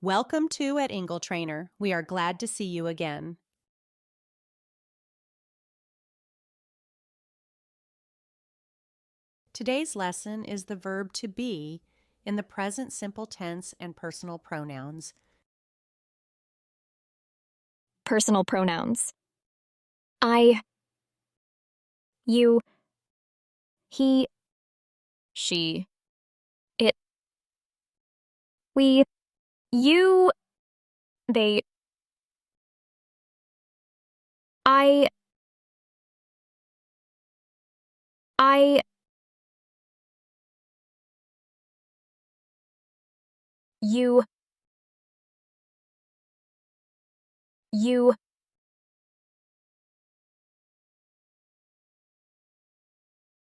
Welcome to at Engle Trainer. We are glad to see you again. Today's lesson is the verb to be in the present simple tense and personal pronouns. Personal pronouns. I, you, he, she, it, we, you, they, I, you,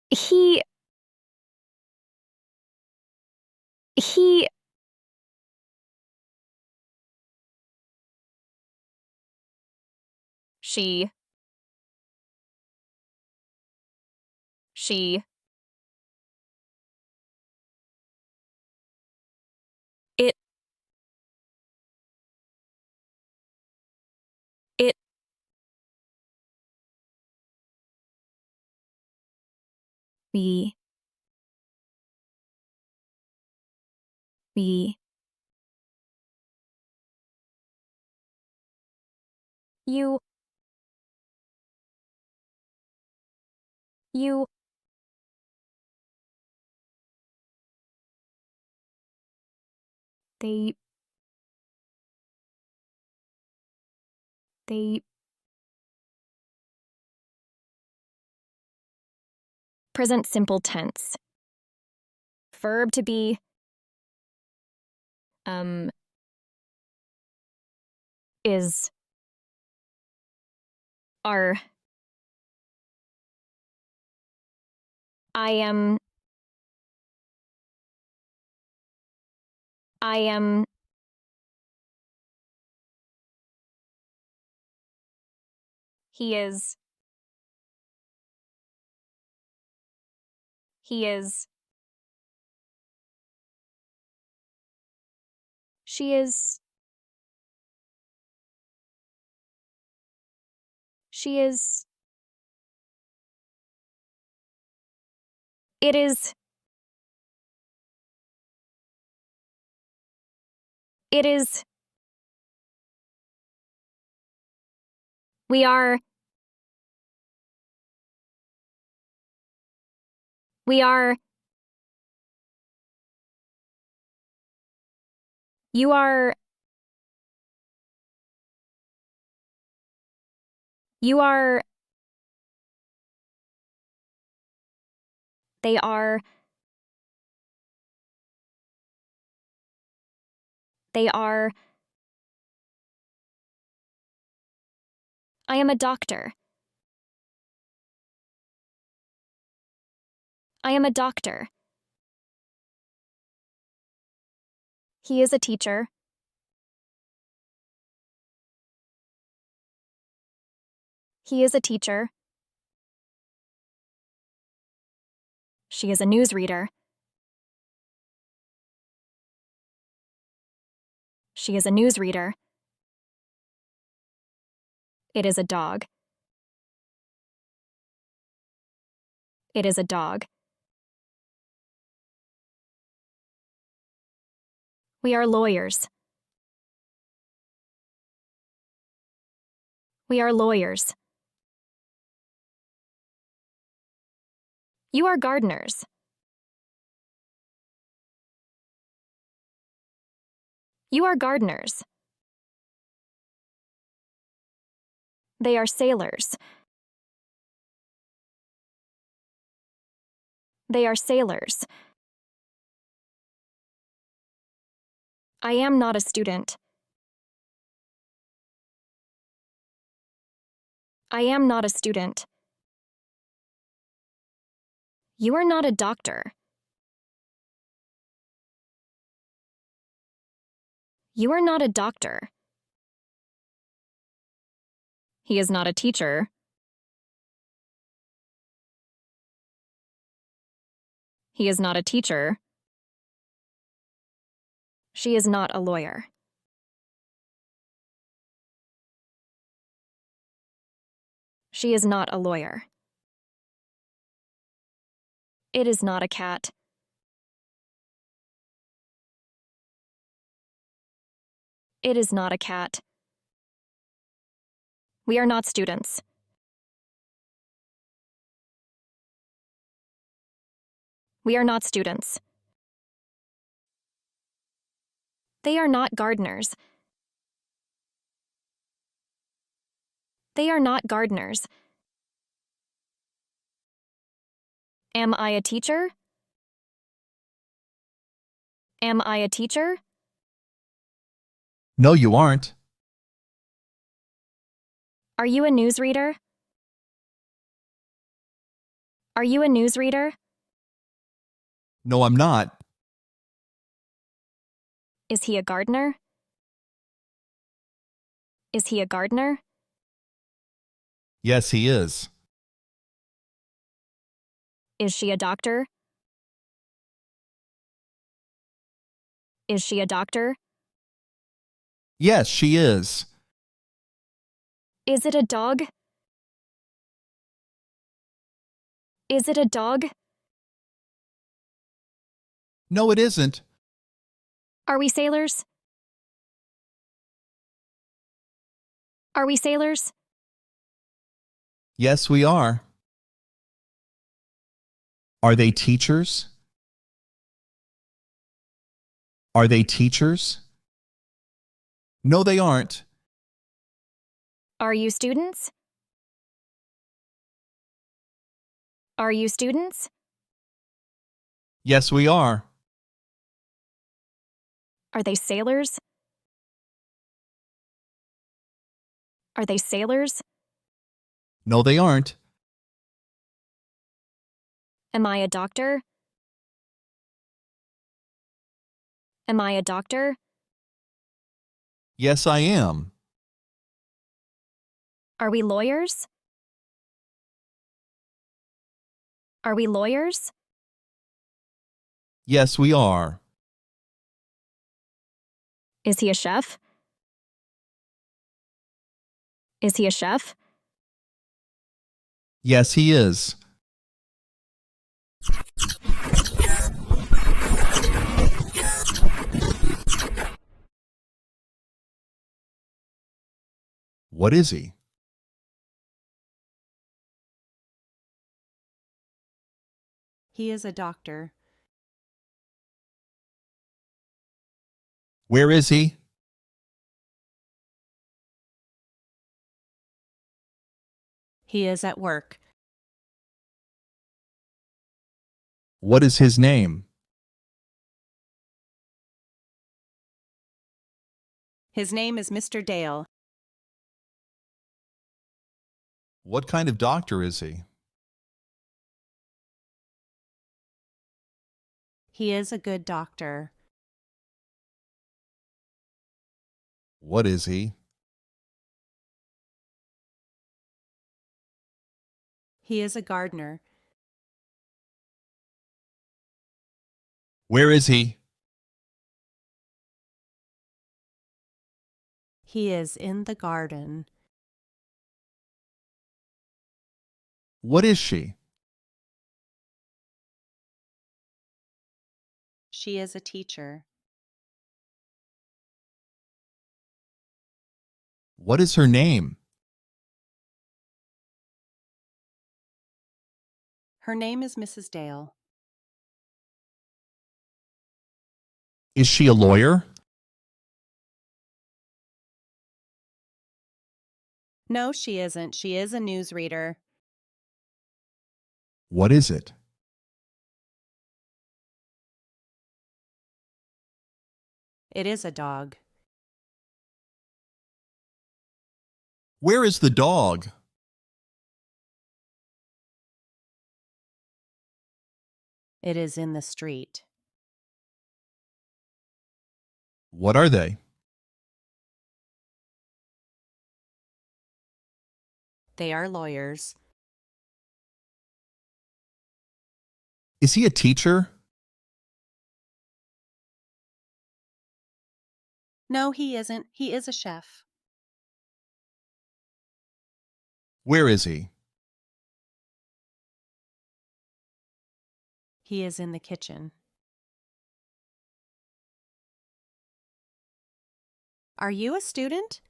he, she, it, it, we, you, they, present simple tense. Verb to be, is, are, I am, he is, she is, it is, we are, you are, they are, I am a doctor. He is a teacher. She is a newsreader. It is a dog. We are lawyers. You are gardeners. They are sailors. I am not a student. You are not a doctor. He is not a teacher. She is not a lawyer. She is not a lawyer. It is not a cat. It is not a cat. We are not students. We are not students. They are not gardeners. They are not gardeners. Am I a teacher? Am I a teacher? No, you aren't. Are you a newsreader? Are you a newsreader? No, I'm not. Is he a gardener? Is he a gardener? Yes, he is. Is she a doctor? Is she a doctor? Yes, she is. Is it a dog? Is it a dog? No, it isn't. Are we sailors? Are we sailors? Yes, we are. Are they teachers? Are they teachers? No, they aren't. Are you students? Are you students? Yes, we are. Are they sailors? Are they sailors? No, they aren't. Am I a doctor? Am I a doctor? Yes, I am. Are we lawyers? Are we lawyers? Yes, we are. Is he a chef? Is he a chef? Yes, he is. What is he? He is a doctor. Where is he? He is at work. What is his name? His name is Mr. Dale. What kind of doctor is he? He is a good doctor. What is he? He is a gardener. Where is he? He is in the garden. What is she? She is a teacher. What is her name? Her name is Mrs. Dale. Is she a lawyer? No, she isn't. She is a newsreader. What is it? It is a dog. Where is the dog? It is in the street. What are they? They are lawyers. Is he a teacher? No, he isn't. He is a chef. Where is he? He is in the kitchen. Are you a student?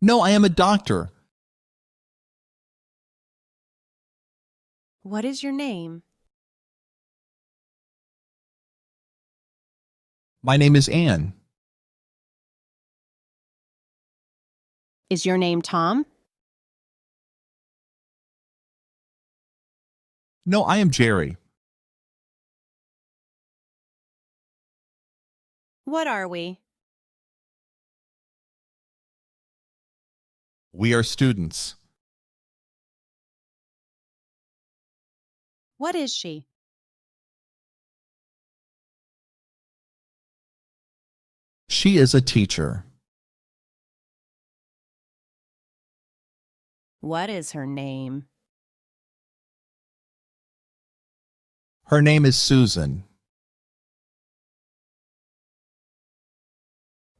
No, I am a doctor. What is your name? My name is Anne. Is your name Tom? No, I am Jerry. What are we? We are students. What is she? She is a teacher. What is her name? Her name is Susan.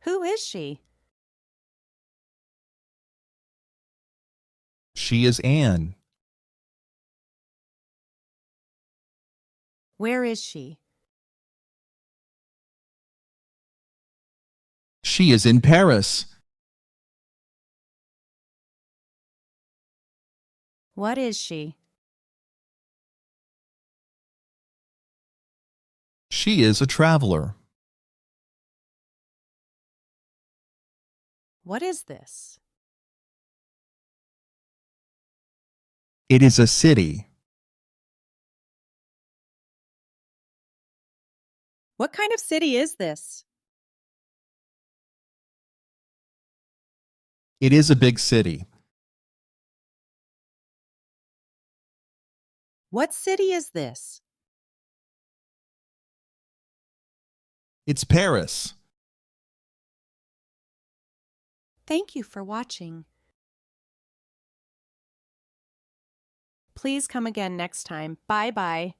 Who is she? She is Anne. Where is she? She is in Paris. What is she? She is a traveler. What is this? It is a city. What kind of city is this? It is a big city. What city is this? It's Paris. Thank you for watching. Please come again next time. Bye-bye.